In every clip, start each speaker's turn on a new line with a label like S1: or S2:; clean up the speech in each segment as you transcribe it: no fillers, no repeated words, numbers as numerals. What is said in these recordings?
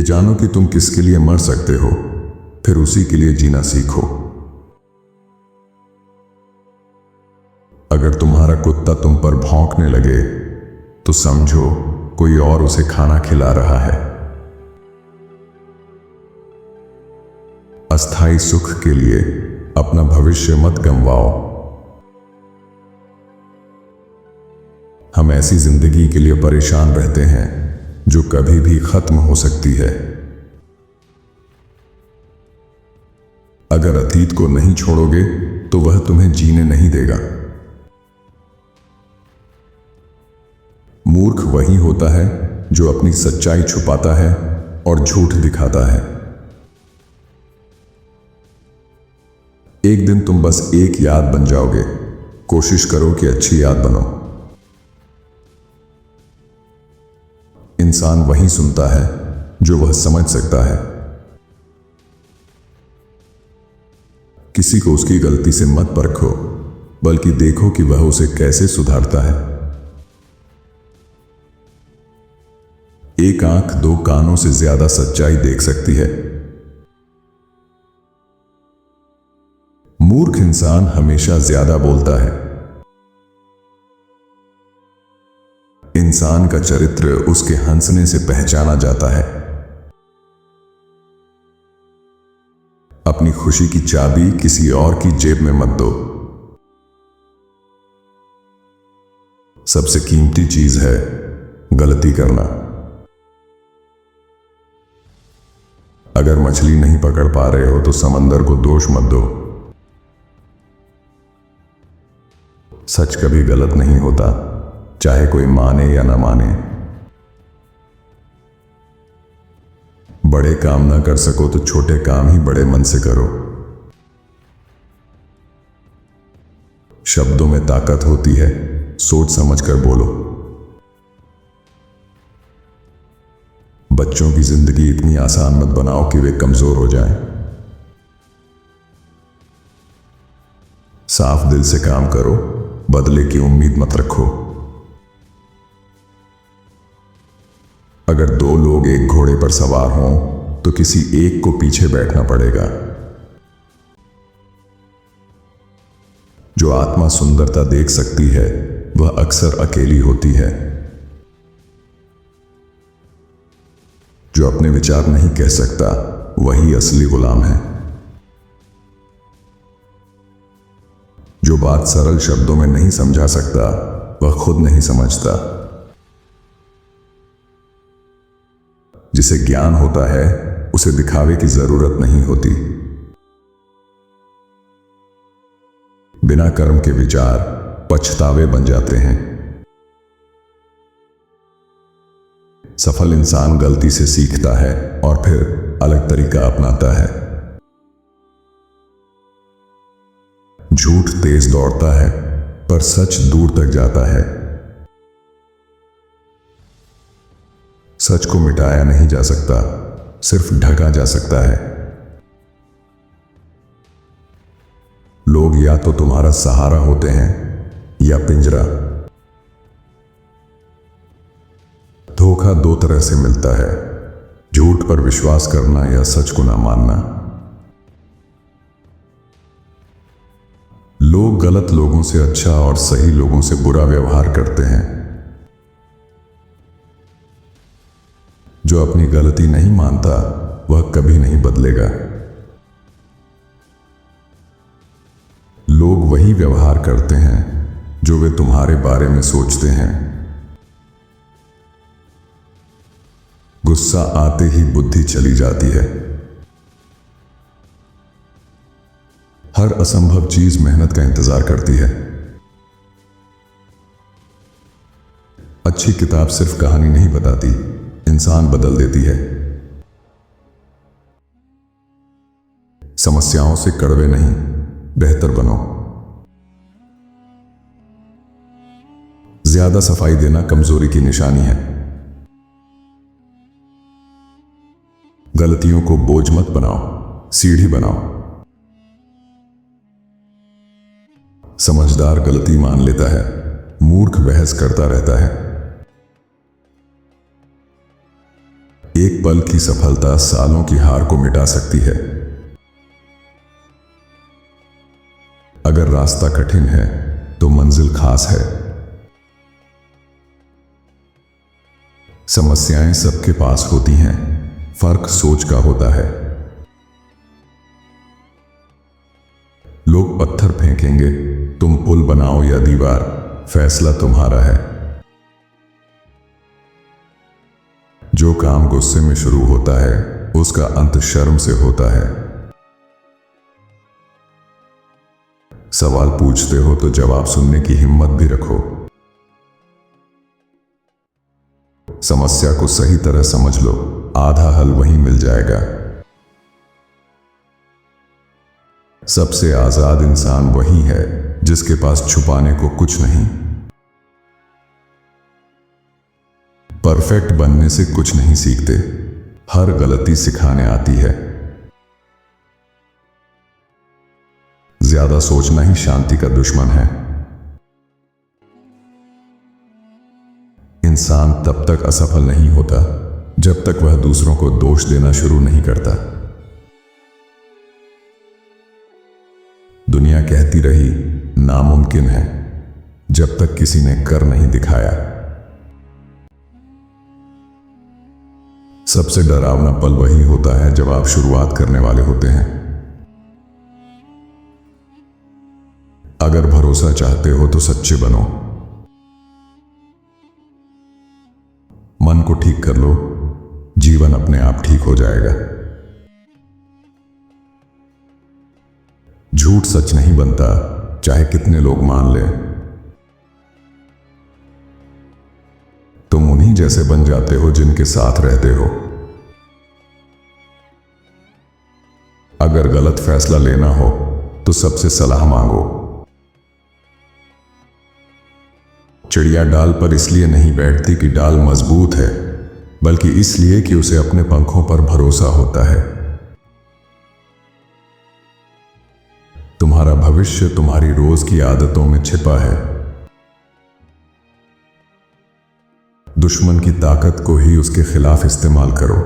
S1: जानो कि तुम किसके लिए मर सकते हो, फिर उसी के लिए जीना सीखो। अगर तुम्हारा कुत्ता तुम पर भौंकने लगे तो समझो कोई और उसे खाना खिला रहा है। अस्थाई सुख के लिए अपना भविष्य मत गंवाओ। हम ऐसी जिंदगी के लिए परेशान रहते हैं जो कभी भी खत्म हो सकती है। अगर अतीत को नहीं छोड़ोगे तो वह तुम्हें जीने नहीं देगा। मूर्ख वही होता है जो अपनी सच्चाई छुपाता है और झूठ दिखाता है। एक दिन तुम बस एक याद बन जाओगे। कोशिश करो कि अच्छी याद बनो। इंसान वही सुनता है जो वह समझ सकता है। किसी को उसकी गलती से मत परखो, बल्कि देखो कि वह उसे कैसे सुधारता है। एक आंख दो कानों से ज्यादा सच्चाई देख सकती है। मूर्ख इंसान हमेशा ज्यादा बोलता है। इंसान का चरित्र उसके हंसने से पहचाना जाता है। अपनी खुशी की चाबी किसी और की जेब में मत दो। सबसे कीमती चीज है गलती करना। अगर मछली नहीं पकड़ पा रहे हो तो समंदर को दोष मत दो। सच कभी गलत नहीं होता, चाहे कोई माने या ना माने। बड़े काम ना कर सको तो छोटे काम ही बड़े मन से करो। शब्दों में ताकत होती है, सोच समझकर बोलो। बच्चों की जिंदगी इतनी आसान मत बनाओ कि वे कमजोर हो जाएं। साफ दिल से काम करो, बदले की उम्मीद मत रखो। अगर दो लोग एक घोड़े पर सवार हों तो किसी एक को पीछे बैठना पड़ेगा। जो आत्मा सुंदरता देख सकती है वह अक्सर अकेली होती है। जो अपने विचार नहीं कह सकता वही असली गुलाम है। जो बात सरल शब्दों में नहीं समझा सकता वह खुद नहीं समझता। जिसे ज्ञान होता है उसे दिखावे की जरूरत नहीं होती। बिना कर्म के विचार पछतावे बन जाते हैं। सफल इंसान गलती से सीखता है और फिर अलग तरीका अपनाता है। झूठ तेज दौड़ता है पर सच दूर तक जाता है। सच को मिटाया नहीं जा सकता, सिर्फ ढका जा सकता है। लोग या तो तुम्हारा सहारा होते हैं या पिंजरा। धोखा दो तरह से मिलता है, झूठ पर विश्वास करना या सच को ना मानना। लोग गलत लोगों से अच्छा और सही लोगों से बुरा व्यवहार करते हैं। जो अपनी गलती नहीं मानता वह कभी नहीं बदलेगा। लोग वही व्यवहार करते हैं जो वे तुम्हारे बारे में सोचते हैं। गुस्सा आते ही बुद्धि चली जाती है। हर असंभव चीज मेहनत का इंतजार करती है। अच्छी किताब सिर्फ कहानी नहीं बताती, इंसान बदल देती है। समस्याओं से कड़वे नहीं, बेहतर बनो। ज्यादा सफाई देना कमजोरी की निशानी है। गलतियों को बोझ मत बनाओ, सीढ़ी बनाओ। समझदार गलती मान लेता है, मूर्ख बहस करता रहता है। एक पल की सफलता सालों की हार को मिटा सकती है। अगर रास्ता कठिन है तो मंजिल खास है। समस्याएं सबके पास होती हैं, फर्क सोच का होता है। लोग पत्थर फेंकेंगे, तुम पुल बनाओ या दीवार, फैसला तुम्हारा है। जो काम गुस्से में शुरू होता है उसका अंत शर्म से होता है। सवाल पूछते हो तो जवाब सुनने की हिम्मत भी रखो। समस्या को सही तरह समझ लो, आधा हल वहीं मिल जाएगा। सबसे आजाद इंसान वही है जिसके पास छुपाने को कुछ नहीं। परफेक्ट बनने से कुछ नहीं सीखते, हर गलती सिखाने आती है। ज्यादा सोचना ही शांति का दुश्मन है। इंसान तब तक असफल नहीं होता जब तक वह दूसरों को दोष देना शुरू नहीं करता। दुनिया कहती रही नामुमकिन है, जब तक किसी ने कर नहीं दिखाया। सबसे डरावना पल वही होता है जब आप शुरुआत करने वाले होते हैं। अगर भरोसा चाहते हो तो सच्चे बनो। मन को ठीक कर लो, जीवन अपने आप ठीक हो जाएगा। झूठ सच नहीं बनता, चाहे कितने लोग मान लें। तुम उन्हीं जैसे बन जाते हो जिनके साथ रहते हो। अगर गलत फैसला लेना हो तो सबसे सलाह मांगो। चिड़िया डाल पर इसलिए नहीं बैठती कि डाल मजबूत है, बल्कि इसलिए कि उसे अपने पंखों पर भरोसा होता है। तुम्हारा भविष्य तुम्हारी रोज की आदतों में छिपा है। दुश्मन की ताकत को ही उसके खिलाफ इस्तेमाल करो।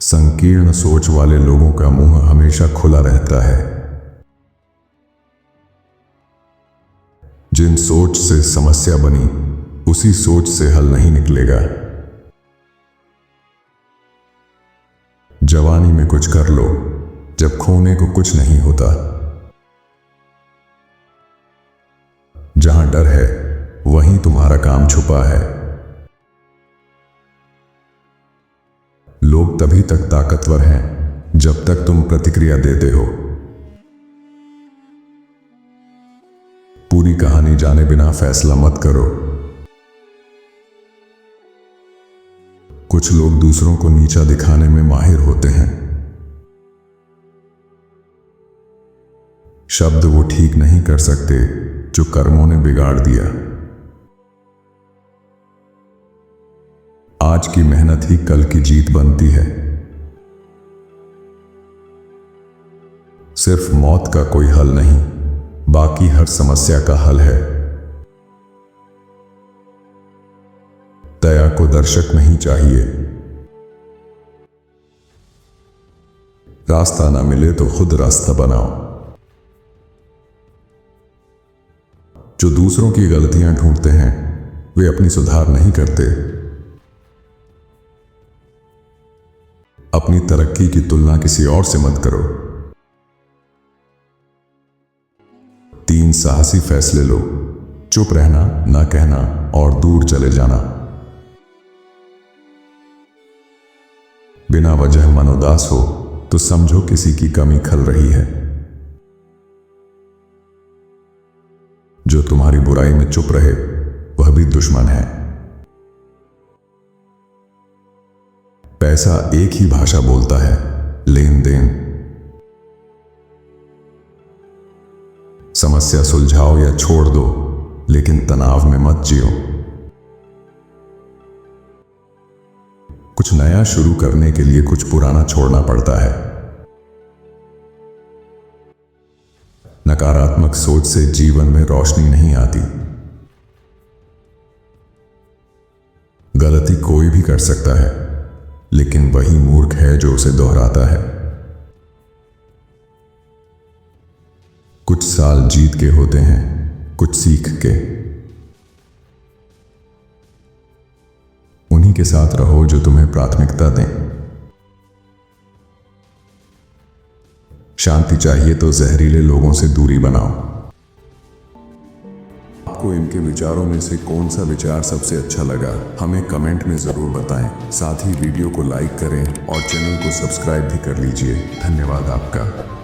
S1: संकीर्ण सोच वाले लोगों का मुंह हमेशा खुला रहता है। जिन सोच से समस्या बनी, उसी सोच से हल नहीं निकलेगा। जवानी में कुछ कर लो जब खोने को कुछ नहीं होता। जहां डर है वहीं तुम्हारा काम छुपा है। लोग तभी तक ताकतवर हैं जब तक तुम प्रतिक्रिया देते हो। पूरी कहानी जाने बिना फैसला मत करो। कुछ लोग दूसरों को नीचा दिखाने में माहिर होते हैं। शब्द वो ठीक नहीं कर सकते जो कर्मों ने बिगाड़ दिया। आज की मेहनत ही कल की जीत बनती है। सिर्फ मौत का कोई हल नहीं, बाकी हर समस्या का हल है। दया को दर्शक नहीं चाहिए। रास्ता ना मिले तो खुद रास्ता बनाओ। जो दूसरों की गलतियां ढूंढते हैं वे अपनी सुधार नहीं करते। अपनी तरक्की की तुलना किसी और से मत करो। 3 साहसी फैसले लो, चुप रहना, ना कहना और दूर चले जाना। बिना वजह मन उदास हो तो समझो किसी की कमी खल रही है। जो तुम्हारी बुराई में चुप रहे वह भी दुश्मन है। पैसा एक ही भाषा बोलता है, लेन देन। समस्या सुलझाओ या छोड़ दो, लेकिन तनाव में मत जियो। कुछ नया शुरू करने के लिए कुछ पुराना छोड़ना पड़ता है। नकारात्मक सोच से जीवन में रोशनी नहीं आती। गलती कोई भी कर सकता है, लेकिन वही मूर्ख है जो उसे दोहराता है। कुछ साल जीत के होते हैं, कुछ सीख के। उन्हीं के साथ रहो जो तुम्हें प्राथमिकता दें। शांति चाहिए तो जहरीले लोगों से दूरी बनाओ। आपको इनके विचारों में से कौन सा विचार सबसे अच्छा लगा, हमें कमेंट में जरूर बताएं। साथ ही वीडियो को लाइक करें और चैनल को सब्सक्राइब भी कर लीजिए। धन्यवाद आपका।